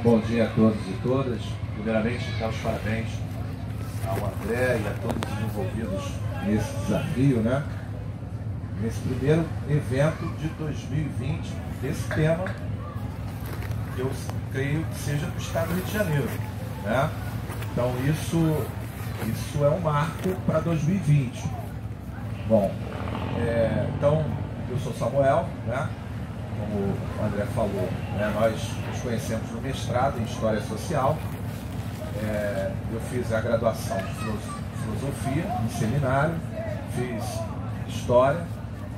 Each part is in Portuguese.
Bom dia a todos e todas. Primeiramente, dar os parabéns ao André e a todos os envolvidos nesse desafio, né? Nesse primeiro evento de 2020, desse tema, que eu creio que seja do estado do Rio de Janeiro, né? Então isso é um marco para 2020. Bom, então eu sou Samuel, né? Como o André falou, né? Nós nos conhecemos no mestrado em História Social. Eu fiz a graduação de Filosofia em seminário, fiz História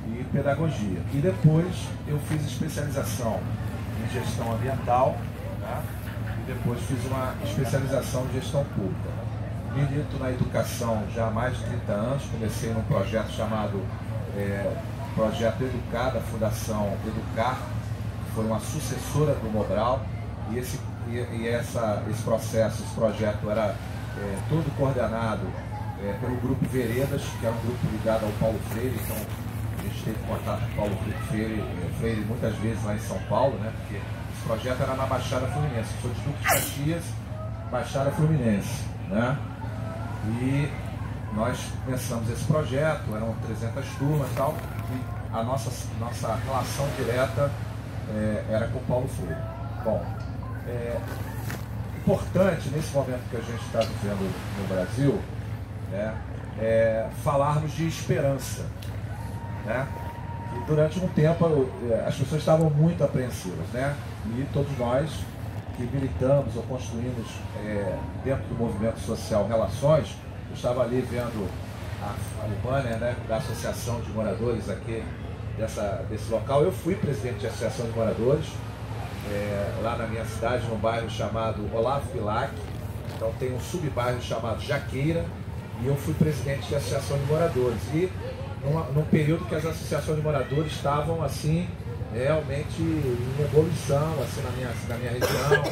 e Pedagogia. E depois eu fiz especialização em Gestão Ambiental, né? E depois fiz uma especialização em Gestão Pública. Milito na educação já há mais de 30 anos, comecei num projeto chamado Projeto Educar, da Fundação Educar, que foi uma sucessora do Mobral, e esse projeto era todo coordenado pelo Grupo Veredas, que é um grupo ligado ao Paulo Freire. Então a gente teve contato com o Paulo Freire muitas vezes lá em São Paulo, né? Porque esse projeto era na Baixada Fluminense. Eu sou de Duque de Caxias, Baixada Fluminense, né? E nós começamos esse projeto, eram 300 turmas e tal, e a nossa relação direta era com o Paulo Freire. Bom, importante nesse momento que a gente está vivendo no Brasil, né, falarmos de esperança, né? E durante um tempo as pessoas estavam muito apreensivas, né? E todos nós que militamos ou construímos dentro do movimento social Relações, eu estava ali vendo o banner, né, da Associação de Moradores aqui desse local. Eu fui presidente de Associação de Moradores lá na minha cidade, num bairro chamado Olavo Bilac. Então tem um subbairro chamado Jaqueira, e eu fui presidente de Associação de Moradores. E num período que as associações de moradores estavam assim realmente em evolução assim na minha região,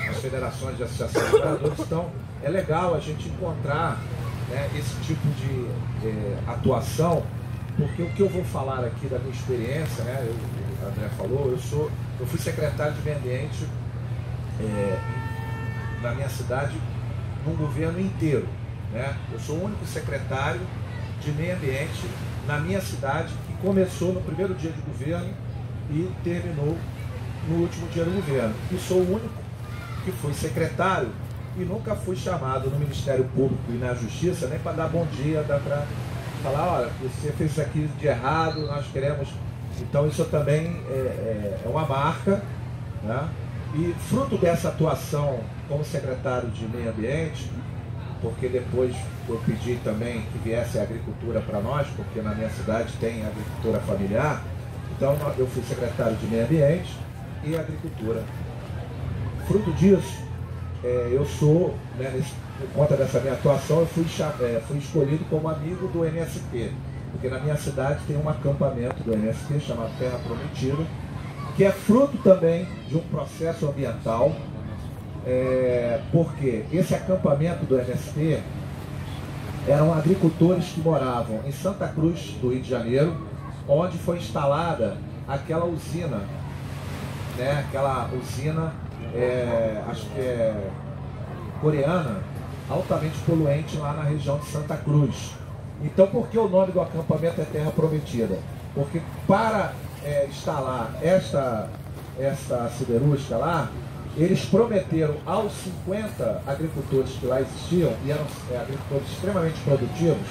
as federações de associações de moradores. Então é legal a gente encontrar, né, esse tipo de atuação, porque o que eu vou falar aqui da minha experiência, né, o André falou, eu fui secretário de Meio Ambiente na minha cidade, num governo inteiro, né? Eu sou o único secretário de Meio Ambiente na minha cidade, que começou no primeiro dia de governo e terminou no último dia do governo. E sou o único que fui secretário e nunca fui chamado no Ministério Público e na Justiça nem para dar bom dia, para falar, olha, você fez isso aqui de errado, nós queremos. Então isso também é uma marca, né? E fruto dessa atuação como secretário de Meio Ambiente, porque depois eu pedi também que viesse a agricultura para nós, porque na minha cidade tem agricultura familiar. Então eu fui secretário de Meio Ambiente e Agricultura. Fruto disso, eu sou, né, por conta dessa minha atuação, eu fui escolhido como amigo do MST, porque na minha cidade tem um acampamento do MST chamado Terra Prometida, que é fruto também de um processo ambiental, porque esse acampamento do MST eram agricultores que moravam em Santa Cruz do Rio de Janeiro, onde foi instalada aquela usina, né, acho que é coreana, altamente poluente lá na região de Santa Cruz. Então, por que o nome do acampamento é Terra Prometida? Porque para instalar esta siderúrgica lá, eles prometeram aos 50 agricultores que lá existiam, e eram agricultores extremamente produtivos,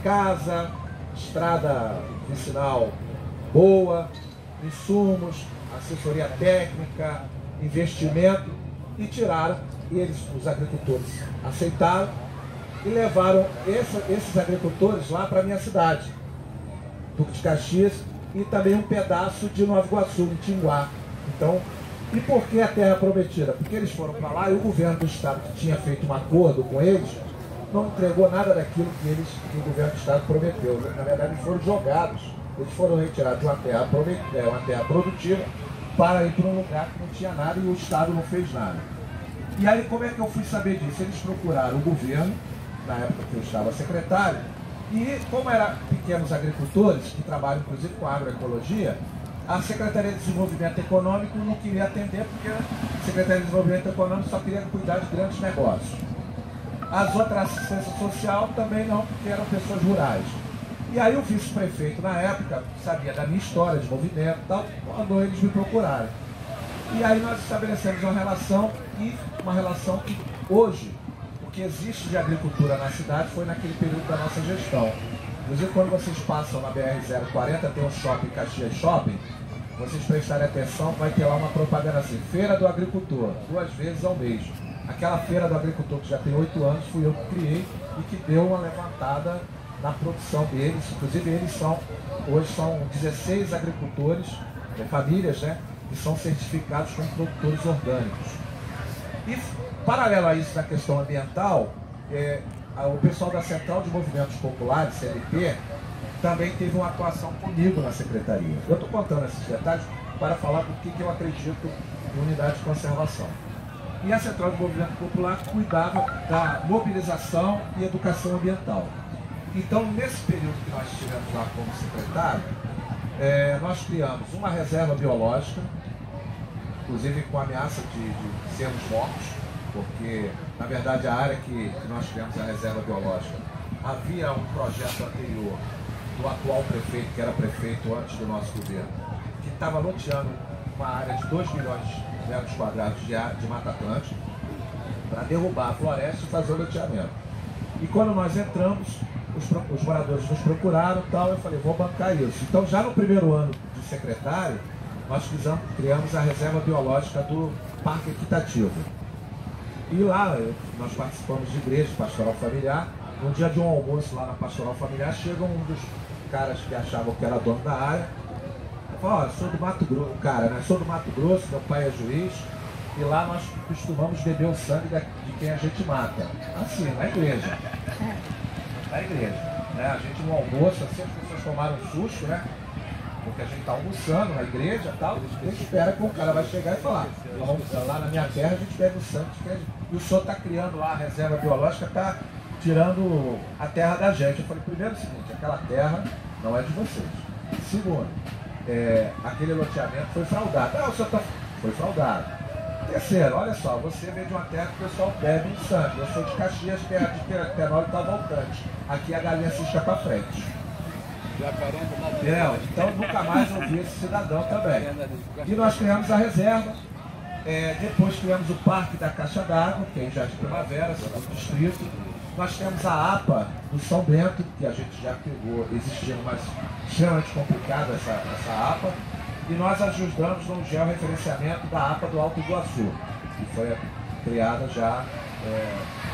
casa, estrada vicinal boa, insumos, assessoria técnica, investimento, e tiraram, e os agricultores aceitaram e levaram esses agricultores lá para a minha cidade, Duque de Caxias, e também um pedaço de Nova Iguaçu, em Tinguá. Então, e por que a Terra Prometida? Porque eles foram para lá e o governo do estado, que tinha feito um acordo com eles, não entregou nada daquilo que o governo do estado prometeu. Na verdade, eles foram jogados, eles foram retirados de uma terra produtiva para ir para um lugar que não tinha nada e o estado não fez nada. E aí, como é que eu fui saber disso? Eles procuraram o governo, na época que eu estava secretário, e como eram pequenos agricultores, que trabalham inclusive com agroecologia, A Secretaria de Desenvolvimento Econômico não queria atender porque a Secretaria de Desenvolvimento Econômico só queria cuidar de grandes negócios. As outras assistência social também não, porque eram pessoas rurais. E aí o vice-prefeito, na época, sabia da minha história de movimento e tal, mandou eles me procurarem. E aí nós estabelecemos uma relação que hoje, o que existe de agricultura na cidade foi naquele período da nossa gestão. Inclusive, quando vocês passam na BR-040, tem um shopping, Caxias Shopping, vocês prestarem atenção, vai ter lá uma propaganda assim, Feira do Agricultor, 2 vezes ao mês. Aquela Feira do Agricultor, que já tem 8 anos, fui eu que criei e que deu uma levantada na produção deles. Inclusive, hoje são 16 agricultores, famílias, né, que são certificados como produtores orgânicos. E, paralelo a isso, na questão ambiental, o pessoal da Central de Movimentos Populares, CLP, também teve uma atuação comigo na secretaria. Eu estou contando esses detalhes para falar do que eu acredito em unidade de conservação. E a Central de Movimento Popular cuidava da mobilização e educação ambiental. Então, nesse período que nós estivemos lá como secretário, nós criamos uma reserva biológica, inclusive com a ameaça de sermos mortos, porque, na verdade, a área que nós criamos a reserva biológica, havia um projeto anterior do atual prefeito, que era prefeito antes do nosso governo, que estava loteando uma área de 2 milhões de metros quadrados de Mata Atlântica para derrubar a floresta e fazer o loteamento. E quando nós entramos, os moradores nos procuraram e tal, eu falei, vou bancar isso. Então, já no primeiro ano de secretário, nós criamos a reserva biológica do Parque Equitativo. E lá, nós participamos de igreja, pastoral familiar. No dia de um almoço lá na pastoral familiar, chega um dos caras que achavam que era dono da área. Falou, ó, sou do Mato Grosso, sou do Mato Grosso, meu pai é juiz, e lá nós costumamos beber o sangue de quem a gente mata. Assim, na igreja. Na igreja. Né? A gente no almoço, assim, as pessoas tomaram um susto, né? Porque a gente está almoçando na igreja e tal, a gente espera que o cara vai chegar e falar, lá na minha terra a gente bebe o sangue, e o senhor está criando lá a reserva biológica, está tirando a terra da gente. Eu falei, primeiro o seguinte, aquela terra não é de vocês. Segundo, aquele loteamento foi fraudado. O senhor foi fraudado. Terceiro, olha só, você vem de uma terra que o pessoal bebe um sangue. Eu sou de Caxias, terra de Teranópolis está voltante. Aqui a galinha cisca para frente. Então nunca mais ouvi esse cidadão também. E nós criamos a reserva, depois criamos o Parque da Caixa d'Água, que é em Jardim Primavera, segundo distrito. Nós temos a APA do São Bento, que a gente já pegou, existindo, mas extremamente complicada essa APA. E nós ajudamos no georreferenciamento da APA do Alto Iguaçu, que foi criada já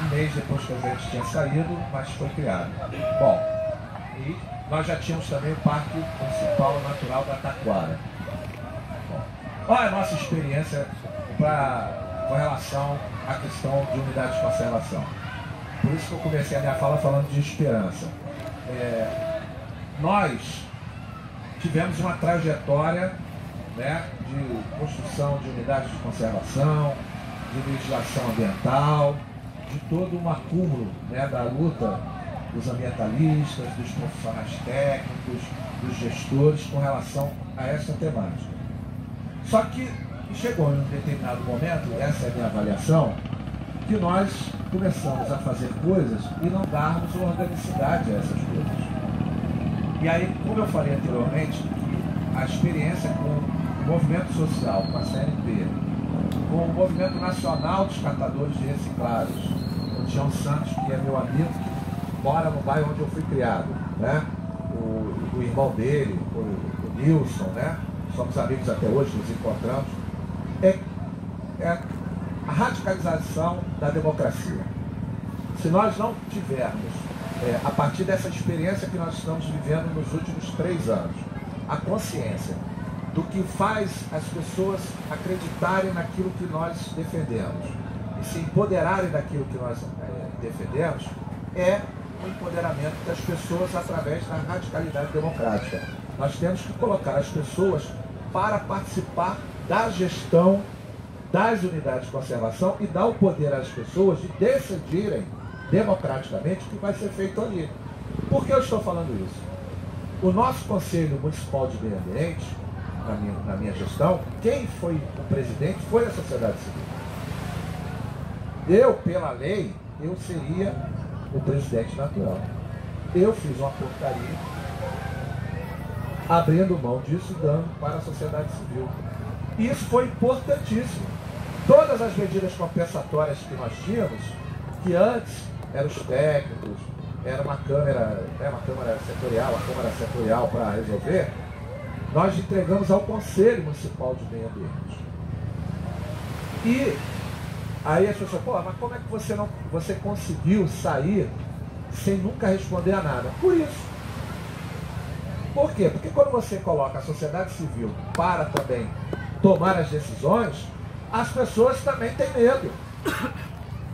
um mês depois que a gente tinha saído, mas foi criada. Bom, e nós já tínhamos também o Parque Municipal Natural da Taquara. Bom, olha a nossa experiência com relação à questão de unidade de conservação. Por isso que eu comecei a minha fala falando de esperança. Nós tivemos uma trajetória, né, de construção de unidades de conservação, de legislação ambiental, de todo um acúmulo, né, da luta dos ambientalistas, dos profissionais técnicos, dos gestores com relação a essa temática. Só que chegou em um determinado momento, essa é a minha avaliação, que nós começamos a fazer coisas e não darmos organicidade a essas coisas. E aí, como eu falei anteriormente, a experiência com o movimento social, com a CNP, com o movimento nacional dos catadores de reciclados, o Tião Santos, que é meu amigo, que mora no bairro onde eu fui criado, né? O irmão dele, o Nilson, né? Somos amigos até hoje, nos encontramos. É a radicalização da democracia. Se nós não tivermos, a partir dessa experiência que nós estamos vivendo nos últimos 3 anos, a consciência do que faz as pessoas acreditarem naquilo que nós defendemos e se empoderarem daquilo que nós defendemos, é o empoderamento das pessoas através da radicalidade democrática. Nós temos que colocar as pessoas para participar da gestão das unidades de conservação e dar o poder às pessoas de decidirem democraticamente o que vai ser feito ali. Por que eu estou falando isso? O nosso Conselho Municipal de Meio Ambiente, na minha gestão, quem foi o presidente foi a sociedade civil. Eu, pela lei, eu seria o presidente natural. Eu fiz uma portaria abrindo mão disso e dando para a sociedade civil. E isso foi importantíssimo. Todas as medidas compensatórias que nós tínhamos, que antes eram os técnicos, era uma Câmara Setorial, a Câmara Setorial para resolver, nós entregamos ao Conselho Municipal de Meio Ambiente. E aí as pessoas, pô, mas como é que você conseguiu sair sem nunca responder a nada? Por isso. Por quê? Porque quando você coloca a sociedade civil para também tomar as decisões, as pessoas também têm medo.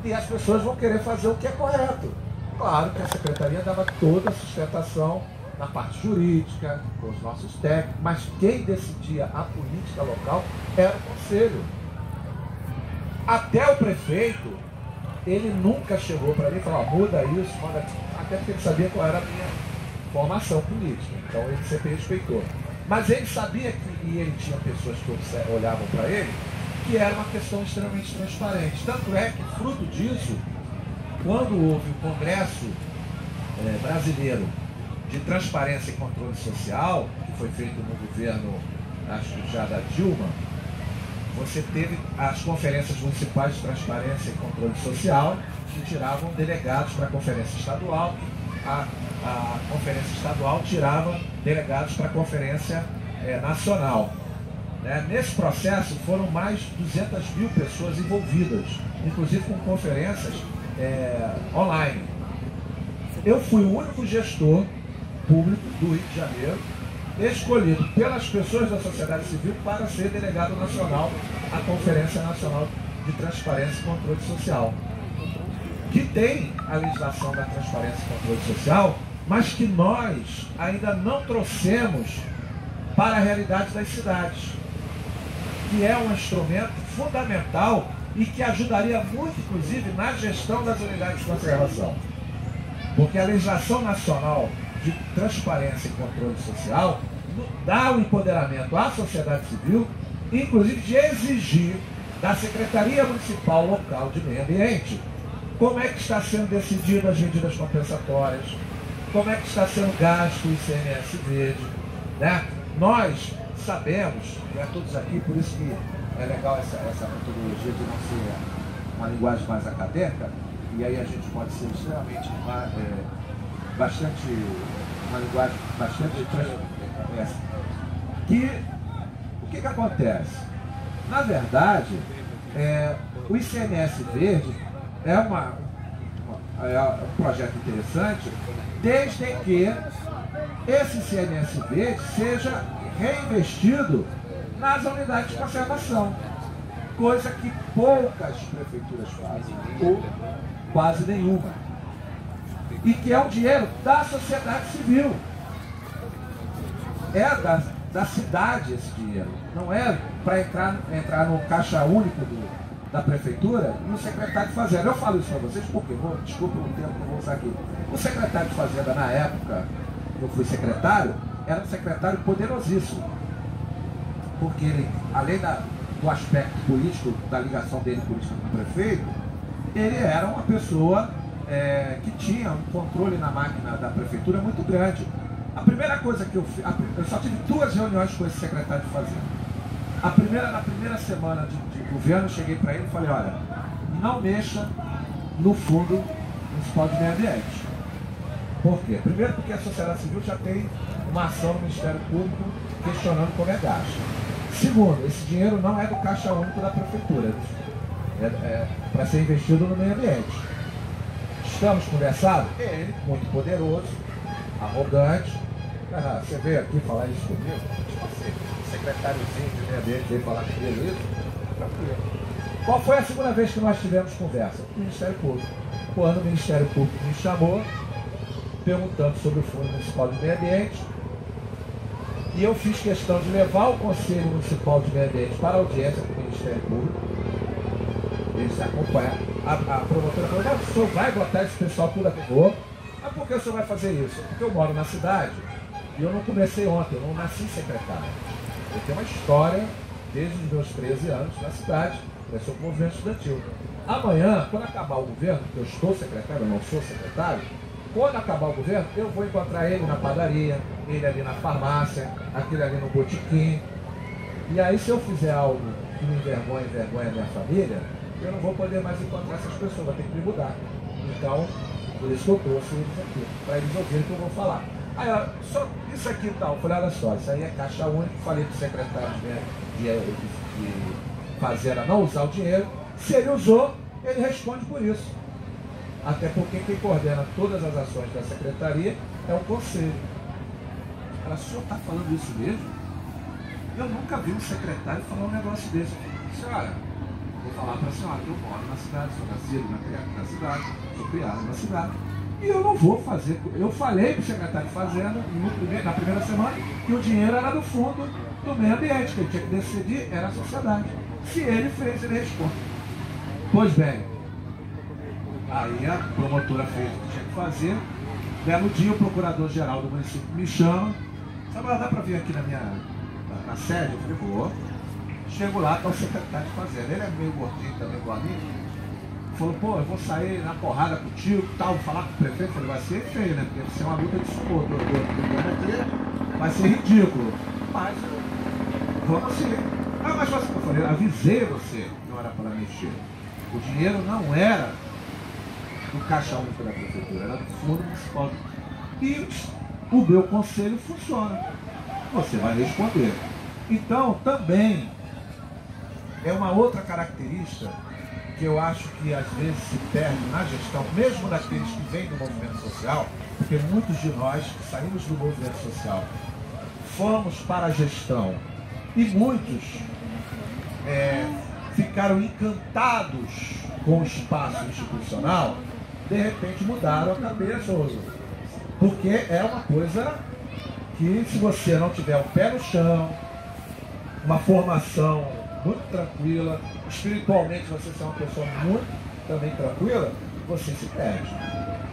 E as pessoas vão querer fazer o que é correto. Claro que a Secretaria dava toda a sustentação na parte jurídica, com os nossos técnicos, mas quem decidia a política local era o Conselho. Até o prefeito, ele nunca chegou para mim e falou, muda isso, manda... até porque ele sabia qual era a minha formação política, então ele sempre respeitou. Mas ele sabia que, e ele tinha pessoas que olhavam para ele, que era uma questão extremamente transparente. Tanto é que, fruto disso, quando houve o Congresso Brasileiro de Transparência e Controle Social, que foi feito no governo, acho que já da Dilma, você teve as conferências municipais de transparência e controle social, que tiravam delegados para a conferência estadual, a conferência estadual tirava delegados para a conferência nacional. Nesse processo foram mais de 200 mil pessoas envolvidas, inclusive com conferências online. Eu fui o único gestor público do Rio de Janeiro escolhido pelas pessoas da sociedade civil para ser delegado nacional à Conferência Nacional de Transparência e Controle Social, que tem a legislação da transparência e controle social, mas que nós ainda não trouxemos para a realidade das cidades, que é um instrumento fundamental e que ajudaria muito, inclusive, na gestão das unidades de conservação. Porque a legislação nacional de transparência e controle social dá o empoderamento à sociedade civil, inclusive de exigir da Secretaria Municipal Local de Meio Ambiente como é que está sendo decidido as medidas compensatórias, como é que está sendo gasto o ICMS verde. Nós sabemos, todos aqui, por isso que é legal essa metodologia de não ser uma linguagem mais acadêmica, e aí a gente pode ser extremamente uma linguagem bastante o que acontece? Na verdade, o ICMS verde é um projeto interessante, desde que esse ICMS verde seja reinvestido nas unidades de conservação, coisa que poucas prefeituras fazem, ou quase nenhuma, e que é um dinheiro da sociedade civil, é da cidade esse dinheiro, não é para entrar no caixa único da prefeitura e o secretário de Fazenda. Eu falo isso para vocês porque, desculpa o tempo que eu vou usar aqui, o secretário de Fazenda na época que eu fui secretário, era um secretário poderosíssimo, porque ele, além do aspecto político, da ligação dele política com o prefeito, ele era uma pessoa que tinha um controle na máquina da prefeitura muito grande. A primeira coisa que eu fiz, eu só tive 2 reuniões com esse secretário de Fazenda. Na primeira semana de governo, eu cheguei para ele e falei, olha, não mexa no Fundo Municipal de Meio Ambiente. Por quê? Primeiro porque a sociedade civil já tem uma ação no Ministério Público questionando como é gasto. Segundo, esse dinheiro não é do caixa único da prefeitura, é para ser investido no meio ambiente. Estamos conversando? Ele, muito poderoso, arrogante. Você veio aqui falar isso comigo? Tipo assim, secretáriozinho de meio ambiente veio falar comigo isso? Tranquilo. Qual foi a segunda vez que nós tivemos conversa? O Ministério Público. Quando o Ministério Público me chamou, perguntando sobre o Fundo Municipal de Meio Ambiente, e eu fiz questão de levar o Conselho Municipal de Meio Ambiente para a audiência com o Ministério Público. Eles acompanham. A promotora falou, não, o senhor vai botar esse pessoal tudo a favor. Mas por que o senhor vai fazer isso? Porque eu moro na cidade e eu não comecei ontem, eu não nasci secretário. Eu tenho uma história desde os meus 13 anos na cidade, eu sou movimento estudantil. Amanhã, quando acabar o governo, porque eu estou secretário, eu não sou secretário, quando acabar o governo, eu vou encontrar ele na padaria, ele ali na farmácia, aquele ali no botequim. E aí, se eu fizer algo que me envergonha a minha família, eu não vou poder mais encontrar essas pessoas, vou ter que me mudar. Então, por isso que eu trouxe eles aqui, para eles ouvirem o que eu vou falar. Aí ela, só isso aqui e tal, eu falei, olha só, isso aí é caixa única, falei pro secretário de fazenda não usar o dinheiro, se ele usou, ele responde por isso. Até porque quem coordena todas as ações da secretaria é o conselho. Ela, o senhor está falando isso mesmo? Eu nunca vi um secretário falar um negócio desse. Senhora, vou falar para a senhora que eu moro na cidade, sou nascido na cidade, sou criado na cidade. E eu não vou fazer. Eu falei para o secretário de Fazenda na primeira semana que o dinheiro era do fundo do meio ambiente, que ele tinha que decidir, era a sociedade. Se ele fez, ele responde. Pois bem, aí a promotora fez o que tinha que fazer. Belo dia, o procurador-geral do município me chama. Sabe, dá para vir aqui na sede? Eu falei, vou. Chego lá, está o secretário de Fazenda. Ele é meio gordinho também, igual a mim. Falou, pô, eu vou sair na porrada contigo, tal, vou falar com o prefeito. Eu falei, vai ser feio, né? Porque se é uma luta de suporte do vai ser ridículo. Mas vamos sim. Ah, mas você, eu falei, avisei você que não era para mexer. O dinheiro não era do caixa único da prefeitura, era do fundo municipal. E o meu conselho funciona. Você vai responder. Então, também é uma outra característica que eu acho que às vezes se perde na gestão, mesmo daqueles que vêm do movimento social, porque muitos de nós que saímos do movimento social fomos para a gestão e muitos ficaram encantados com o espaço institucional, de repente mudaram a cabeça, porque é uma coisa que, se você não tiver o pé no chão, uma formação muito tranquila, espiritualmente você é uma pessoa muito também tranquila, você se perde.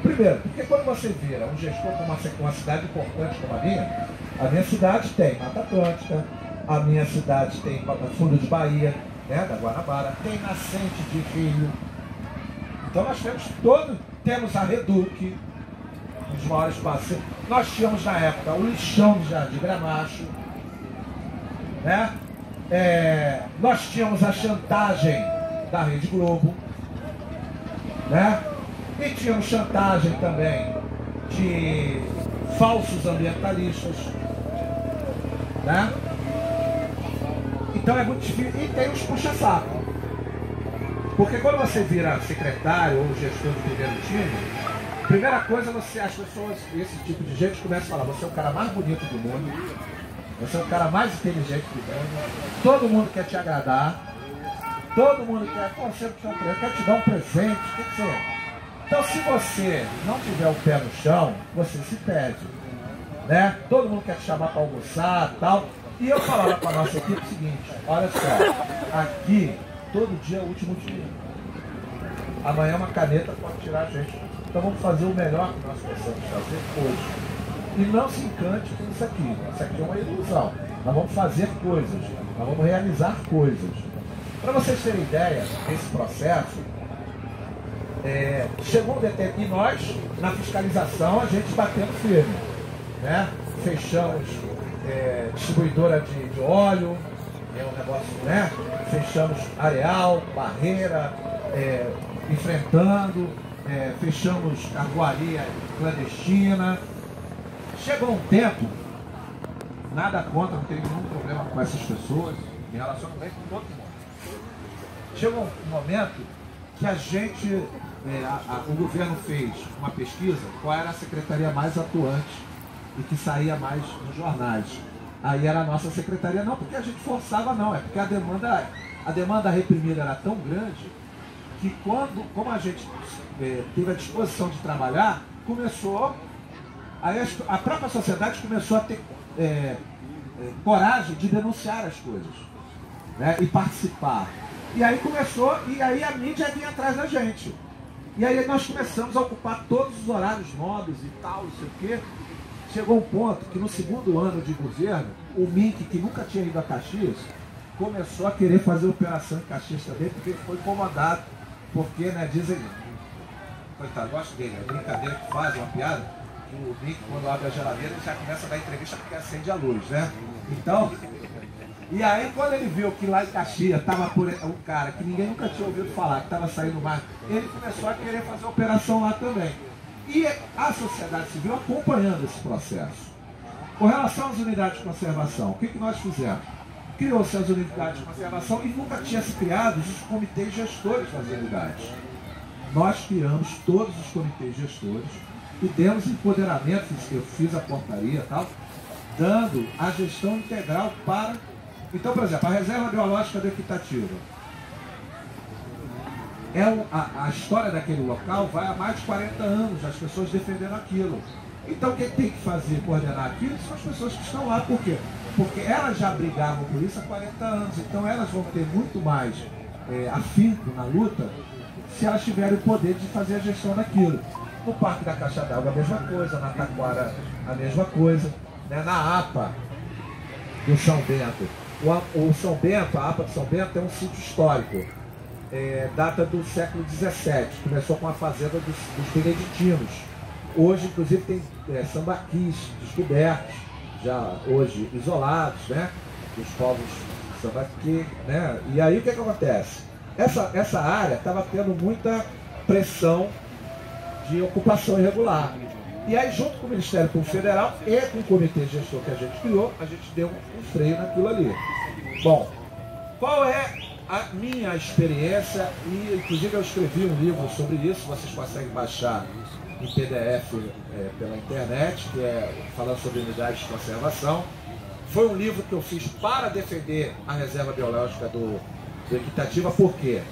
Primeiro, porque quando você vira um gestor com uma cidade importante como a minha cidade tem Mata Atlântica, a minha cidade tem fundo de Bahia, né, da Guanabara, tem nascente de rio. Então nós temos a Reduc, um dos maiores parceiros. Nós tínhamos na época o lixão de Jardim Gramacho, né? Nós tínhamos a chantagem da Rede Globo, né? E tínhamos chantagem também de falsos ambientalistas, né? Então é muito difícil. E tem os puxa-saco. Porque quando você vira secretário ou gestor do primeiro time, primeira coisa, as pessoas, esse tipo de gente começa a falar, você é o cara mais bonito do mundo, você é o cara mais inteligente do mundo, todo mundo quer te agradar, todo mundo quer, pô, você quer te dar um presente, o que você é? Então, se você não tiver o pé no chão, você se perde, né? Todo mundo quer te chamar para almoçar e tal. E eu falava para a nossa equipe o seguinte, olha só, aqui todo dia é o último dia. Amanhã uma caneta pode tirar a gente. Então vamos fazer o melhor que nós possamos fazer hoje. E não se encante com isso aqui. Isso aqui é uma ilusão. Nós vamos fazer coisas. Nós vamos realizar coisas. Para vocês terem ideia desse processo, chegou um determinado. E nós, na fiscalização, a gente batendo firme, né? Fechamos distribuidora de óleo, um negócio, né? Fechamos areal, barreira, enfrentando, fechamos arvoaria clandestina. Chegou um tempo, nada contra, não tem nenhum problema com essas pessoas, me relaciono bem com todo mundo. Chegou um momento que a gente, o governo fez uma pesquisa, qual era a secretaria mais atuante e que saía mais nos jornais. Aí era a nossa secretaria, não porque a gente forçava, não, é porque a demanda reprimida era tão grande que como a gente teve a disposição de trabalhar, aí a própria sociedade começou a ter coragem de denunciar as coisas, né, e participar. E aí a mídia vinha atrás da gente. E aí nós começamos a ocupar todos os horários nobres e tal, não sei o quê. chegou um ponto que no segundo ano de governo, o MINC, que nunca tinha ido a Caxias, começou a querer fazer operação em Caxias também, porque foi incomodado, porque, né, dizem, coitado, gosto dele, é brincadeira que faz, uma piada, que o MINC, quando abre a geladeira, ele já começa a dar entrevista porque acende a luz, né? Então, e aí quando ele viu que lá em Caxias estava um cara que ninguém nunca tinha ouvido falar, que estava saindo mais, ele começou a querer fazer operação lá também. E a sociedade civil acompanhando esse processo. Com relação às unidades de conservação, o que nós fizemos? Criou-se as unidades de conservação e nunca tinha se criado os comitês gestores das unidades. Nós criamos todos os comitês gestores e demos empoderamento, eu fiz a portaria e tal, dando a gestão integral para... Então, por exemplo, a reserva biológica do Equitativo. A história daquele local vai há mais de 40 anos, as pessoas defendendo aquilo. Então quem tem que fazer, coordenar aquilo, são as pessoas que estão lá. Por quê? Porque elas já brigavam por isso há 40 anos. Então elas vão ter muito mais afinco na luta se elas tiverem o poder de fazer a gestão daquilo. No Parque da Caixa d'Água a mesma coisa, na Taquara a mesma coisa, né? Na APA do São Bento. O São Bento, a APA do São Bento é um sítio histórico. Data do século XVII, começou com a fazenda dos beneditinos. Hoje, inclusive, tem sambaquis descobertos, já hoje isolados, né? Dos povos sambaqui, né? E aí o que acontece? Essa área estava tendo muita pressão de ocupação irregular. E aí, junto com o Ministério Público Federal e com o comitê gestor que a gente criou, a gente deu um freio naquilo ali. Bom, qual é a minha experiência? E inclusive eu escrevi um livro sobre isso, vocês conseguem baixar em PDF pela internet, que é falando sobre unidades de conservação. Foi um livro que eu fiz para defender a reserva biológica do Equitativa, por quê?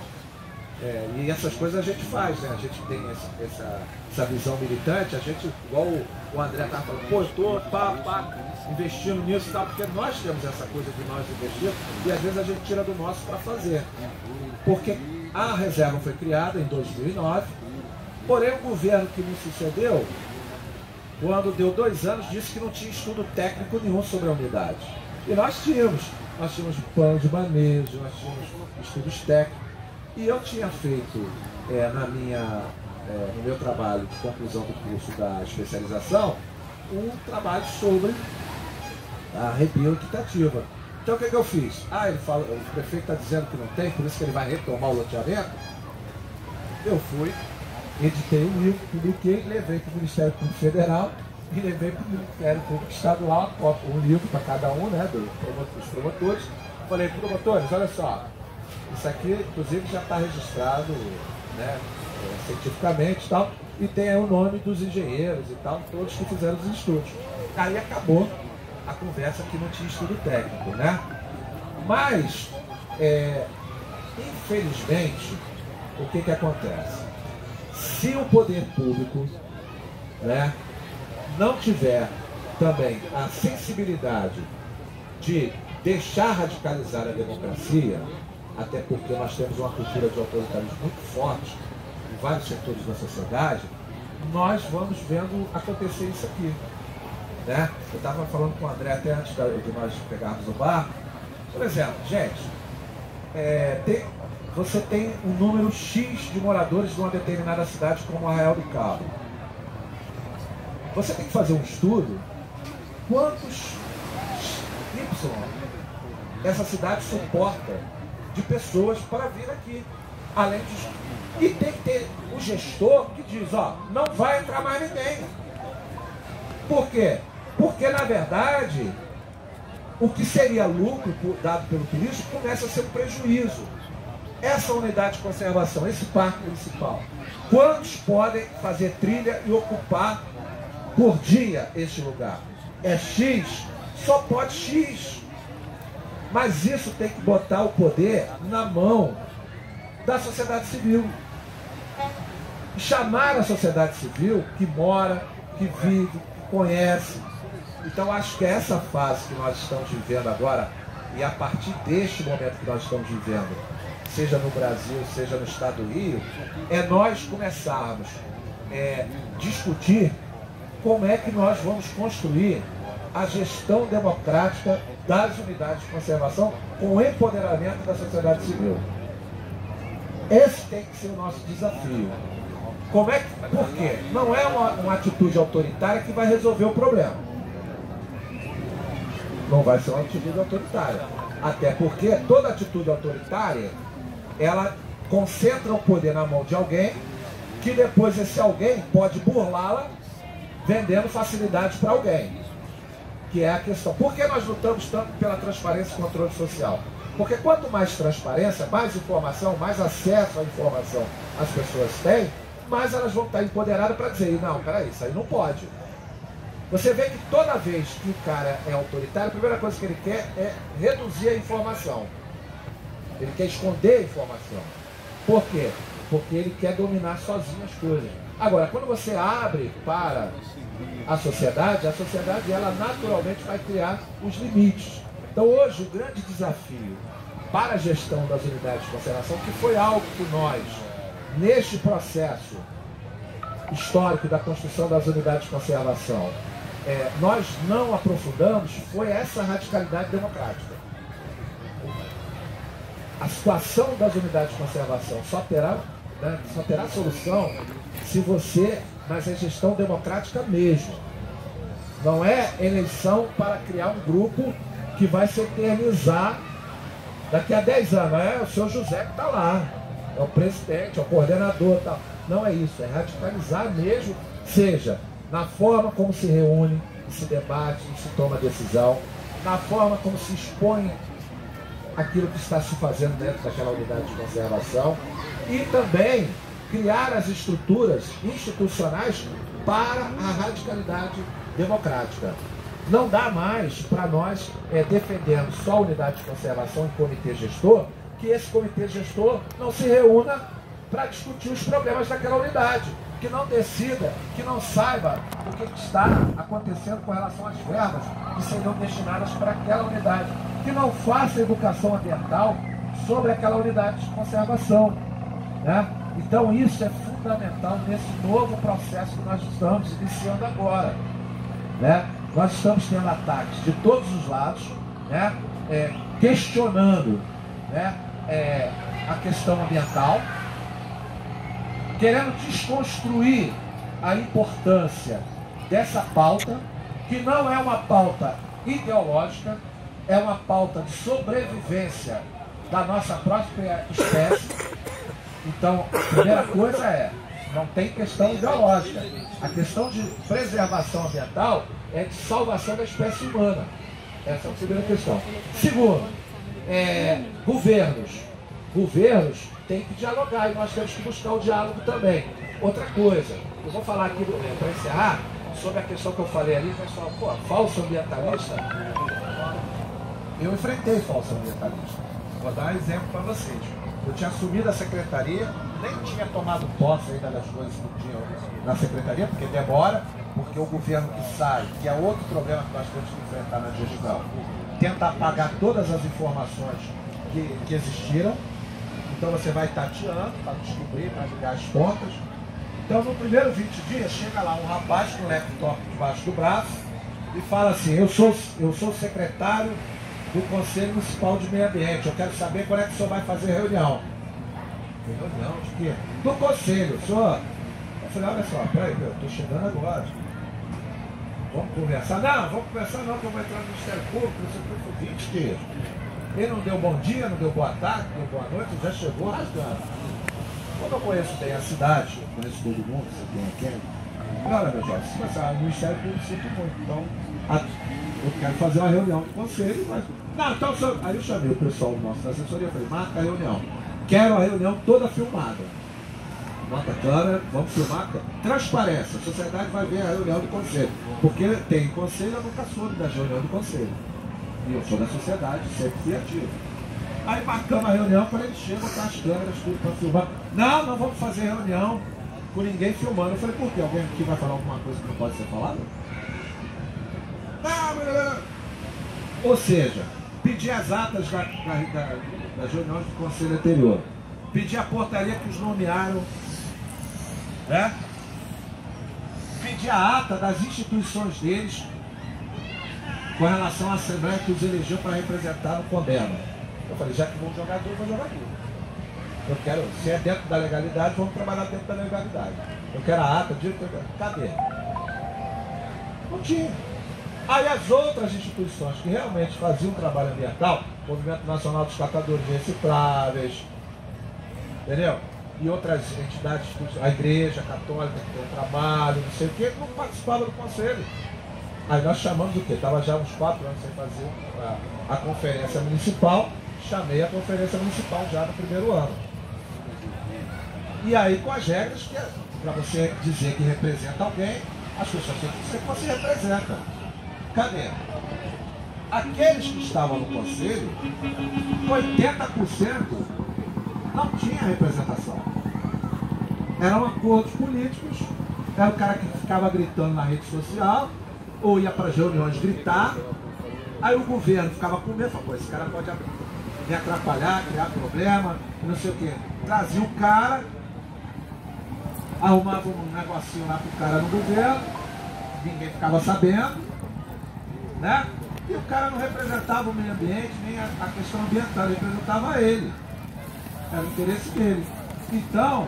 E essas coisas a gente faz, né? A gente tem essa visão militante, a gente, igual o André estava falando, pô, eu estou investindo nisso e tal, porque nós temos essa coisa de nós investir e às vezes a gente tira do nosso para fazer. Porque a reserva foi criada em 2009, porém o governo que me sucedeu, quando deu 2 anos, disse que não tinha estudo técnico nenhum sobre a unidade. E nós tínhamos plano de manejo, nós tínhamos estudos técnicos. E eu tinha feito, no meu trabalho de conclusão do curso da especialização, um trabalho sobre a rebioequitativa. Então o que eu fiz? Ele fala, o prefeito está dizendo que não tem, por isso que ele vai retomar o loteamento. Eu fui, editei um livro, publiquei, levei para o Ministério Público Federal e levei para o Ministério Público Estadual, um livro para cada um, né, dos promotores. Falei, promotores, olha só, isso aqui, inclusive, já está registrado, né, cientificamente e tal, e tem aí o nome dos engenheiros e tal, todos que fizeram os estudos. Aí acabou a conversa que não tinha estudo técnico, né? Mas, infelizmente, o que acontece? Se o poder público, né, não tiver também a sensibilidade de deixar radicalizar a democracia, até porque nós temos uma cultura de autoritarismo muito forte em vários setores da sociedade, nós vamos vendo acontecer isso aqui, né? Eu estava falando com o André até antes de nós pegarmos o barco. Por exemplo, gente, você tem um número X de moradores de uma determinada cidade como Arraial do Cabo. Você tem que fazer um estudo quantos Y essa cidade suporta de pessoas para vir aqui. Além disso, e tem que ter o gestor que diz, não vai entrar mais ninguém. Por quê? Porque, na verdade, o que seria lucro dado pelo turismo começa a ser um prejuízo. Essa unidade de conservação, esse parque municipal, quantos podem fazer trilha e ocupar por dia este lugar? É X, só pode X. Mas isso tem que botar o poder na mão da sociedade civil. Chamar a sociedade civil que mora, que vive, que conhece. Então acho que essa fase que nós estamos vivendo agora, e a partir deste momento que nós estamos vivendo, seja no Brasil, seja no estado do Rio, é nós começarmos a discutir como é que nós vamos construir a gestão democrática das unidades de conservação com o empoderamento da sociedade civil. Esse tem que ser o nosso desafio. Como é que, por quê? Não é uma atitude autoritária que vai resolver o problema. Não vai ser uma atitude autoritária. Até porque toda atitude autoritária, ela concentra o poder na mão de alguém, que depois esse alguém pode burlá-la, vendendo facilidades para alguém. Que é a questão. Por que nós lutamos tanto pela transparência e controle social? Porque quanto mais transparência, mais informação, mais acesso à informação as pessoas têm, mais elas vão estar empoderadas para dizer, não, peraí, isso aí não pode. Você vê que toda vez que o cara é autoritário, a primeira coisa que ele quer é reduzir a informação. Ele quer esconder a informação. Por quê? Porque ele quer dominar sozinho as coisas. Agora, quando você abre para a sociedade ela naturalmente vai criar os limites. Então hoje o grande desafio para a gestão das unidades de conservação, que foi algo que nós, neste processo histórico da construção das unidades de conservação, nós não aprofundamos, foi essa radicalidade democrática. A situação das unidades de conservação só terá solução se você, mas é gestão democrática mesmo. Não é eleição para criar um grupo que vai se eternizar daqui a 10 anos. É o senhor José que está lá, é o presidente, é o coordenador, tal. Não é isso, é radicalizar mesmo, seja na forma como se reúne, se debate, se toma decisão, na forma como se expõe aquilo que está se fazendo dentro daquela unidade de conservação, e também criar as estruturas institucionais para a radicalidade democrática. Não dá mais para nós, defendendo só a unidade de conservação e comitê gestor, que esse comitê gestor não se reúna para discutir os problemas daquela unidade, que não decida, que não saiba o que está acontecendo com relação às verbas que seriam destinadas para aquela unidade, que não faça educação ambiental sobre aquela unidade de conservação, né? Então isso é fundamental nesse novo processo que nós estamos iniciando agora, né? Nós estamos tendo ataques de todos os lados, né? Questionando, né? A questão ambiental, querendo desconstruir a importância dessa pauta, que não é uma pauta ideológica, é uma pauta de sobrevivência da nossa própria espécie. Então, a primeira coisa não tem questão ideológica. A questão de preservação ambiental é de salvação da espécie humana. Essa é a primeira questão. Segundo, governos têm que dialogar e nós temos que buscar o diálogo também. Outra coisa, eu vou falar aqui para encerrar sobre a questão que eu falei ali, pessoal, falso ambientalista. Eu enfrentei falso ambientalista. Vou dar um exemplo para vocês. Eu tinha assumido a secretaria, nem tinha tomado posse ainda das coisas que tinham na secretaria, porque demora, porque o governo que sai, que é outro problema que nós temos que enfrentar na gestão, tenta apagar todas as informações que existiram. Então você vai tateando para descobrir, para ligar as pontas. Então no primeiro 20 dias chega lá um rapaz com um laptop debaixo do braço e fala assim, eu sou secretário do Conselho Municipal de Meio Ambiente, eu quero saber quando é que o senhor vai fazer reunião. Reunião de quê? Do Conselho, senhor. Eu falei, olha só, peraí, eu estou chegando agora. Vamos conversar? Não, vamos conversar não, que eu vou entrar no Ministério Público, isso aqui foi 20 dias. Ele não deu bom dia, não deu boa tarde, não deu boa noite, já chegou rasgando. Como eu conheço bem a cidade, eu conheço todo mundo, você tem aqui. Olha, meu jovem, se passar no Ministério Público, sinto muito. Então, eu quero fazer uma reunião do conselho, mas... Não, então, aí eu chamei o pessoal do nosso da assessoria, falei, marca a reunião. Quero a reunião toda filmada. Bota a câmera, vamos filmar. Transparência, a sociedade vai ver a reunião do conselho. Porque tem conselho, eu nunca soube da reunião do conselho. E eu sou da sociedade, sempre fui ativo. Aí marcamos a reunião, quando ele chega, botar as câmeras, tudo para filmar. Não, não vamos fazer reunião com ninguém filmando. Eu falei, por quê? Alguém aqui vai falar alguma coisa que não pode ser falada? Não. Ou seja, pedir as atas das reuniões do conselho anterior. Pedir a portaria que os nomearam, né? pedir a ata das instituições deles com relação à Assembleia que os elegeu para representar no Condema. Eu falei, já que vão jogar tudo, vou jogar tudo. Eu quero, se é dentro da legalidade, vamos trabalhar dentro da legalidade. Eu quero a ata, cadê? Não tinha. Aí as outras instituições que realmente faziam trabalho ambiental, Movimento Nacional dos Catadores Recicláveis, entendeu? E outras entidades, a Igreja Católica que tem um trabalho, não sei o quê, não participavam do conselho. Aí nós chamamos o quê? Estava já uns 4 anos sem fazer a conferência municipal, chamei a conferência municipal já no primeiro ano. E aí com as regras que para você dizer que representa alguém, as pessoas têm que dizer que você representa. Cadê? Aqueles que estavam no conselho, 80% não tinha representação. Eram acordos políticos, era o cara que ficava gritando na rede social, ou ia para as reuniões gritar, aí o governo ficava com medo, falou, esse cara pode me atrapalhar, criar problema, não sei o quê. Trazia o cara, arrumava um negocinho lá pro cara no governo, ninguém ficava sabendo, né? E o cara não representava o meio ambiente, nem a questão ambiental, representava ele. Era o interesse dele. Então,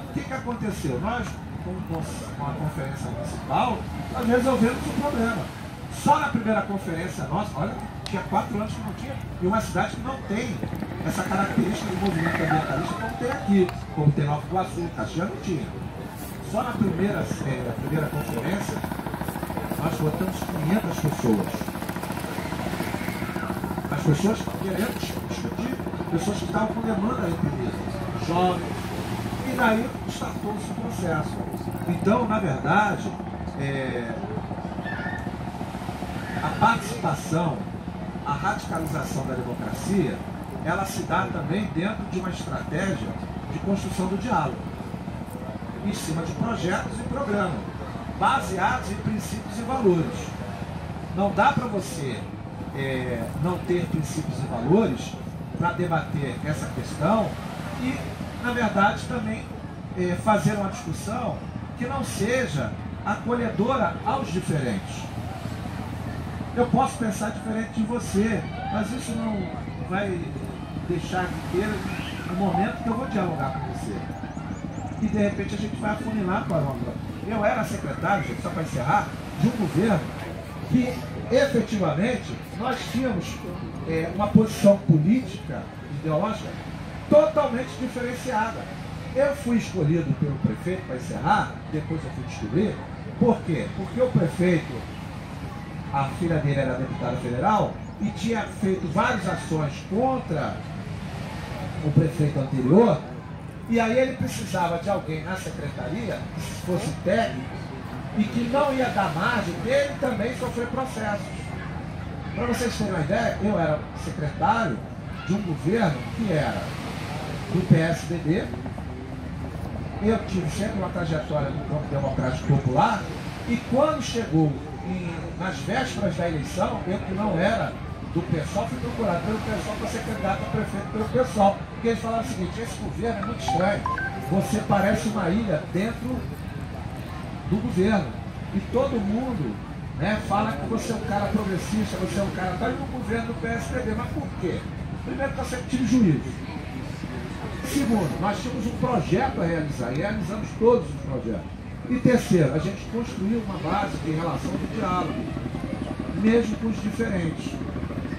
o que aconteceu? Nós, com a conferência municipal, nós resolvemos o problema. Só na primeira conferência nossa, olha, tinha 4 anos que não tinha, e uma cidade que não tem essa característica do movimento ambientalista como tem aqui, como tem Nova Iguaçu, Caxias não tinha. Só na primeira conferência, nós botamos 500 pessoas. As pessoas querendo discutir, pessoas que estavam com demanda aí primeiro, jovens, e daí startou-se o processo. Então, na verdade, a participação, a radicalização da democracia, ela se dá também dentro de uma estratégia de construção do diálogo, em cima de projetos e programas, baseados em princípios e valores. Não dá para você não ter princípios e valores para debater essa questão e, na verdade, também fazer uma discussão que não seja acolhedora aos diferentes. Eu posso pensar diferente de você, mas isso não vai deixar de ter um momento que eu vou dialogar com você. E de repente a gente vai afunilar para a onda. Eu era secretário, gente, só para encerrar, de um governo que efetivamente nós tínhamos uma posição política, ideológica, totalmente diferenciada. Eu fui escolhido pelo prefeito para encerrar, depois eu fui descobrir. Por quê? Porque o prefeito, a filha dele era deputada federal e tinha feito várias ações contra o prefeito anterior, e aí ele precisava de alguém na secretaria que fosse técnico e que não ia dar margem dele também sofrer processos. Para vocês terem uma ideia, eu era secretário de um governo que era do PSDB, eu tive sempre uma trajetória no campo democrático popular, e quando chegou nas vésperas da eleição, eu que não era do PSOL, fui procurado pelo PSOL para ser candidato a prefeito pelo PSOL, porque eles falaram o seguinte: esse governo é muito estranho, você parece uma ilha dentro do governo, e todo mundo, né, fala que você é um cara progressista, você é um cara, está no governo do PSDB, mas por quê? Primeiro, que você tive juízo. Segundo, nós tínhamos um projeto a realizar, e realizamos todos os projetos. E terceiro, a gente construiu uma base de relação de diálogo, mesmo com os diferentes.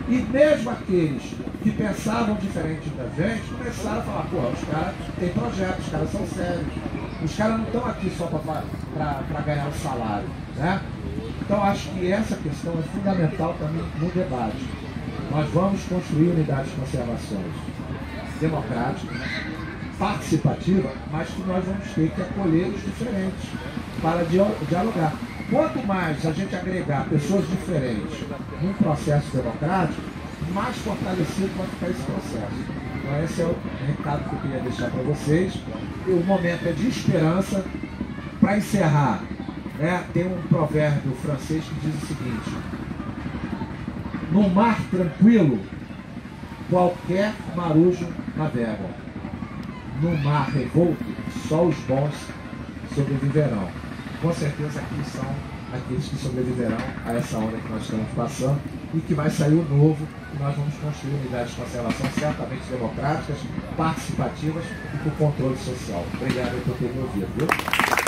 E mesmo aqueles que pensavam diferente da gente, começaram a falar, pô, os caras têm projetos, os caras são sérios, os caras não estão aqui só para ganhar um salário, né? Então acho que essa questão é fundamental também no debate. Nós vamos construir unidades de conservações democráticas, participativas, mas que nós vamos ter que acolher os diferentes para dialogar. Quanto mais a gente agregar pessoas diferentes num processo democrático, mais fortalecido vai ficar esse processo. Então esse é o recado que eu queria deixar para vocês. E o momento é de esperança. Para encerrar, né, tem um provérbio francês que diz o seguinte: no mar tranquilo, qualquer marujo navega. No mar revolto, só os bons sobreviverão. com certeza aqui são aqueles que sobreviverão a essa onda que nós estamos passando e que vai sair o novo, e nós vamos construir unidades de conservação certamente democráticas, participativas e com controle social. Obrigado por ter me ouvido, viu?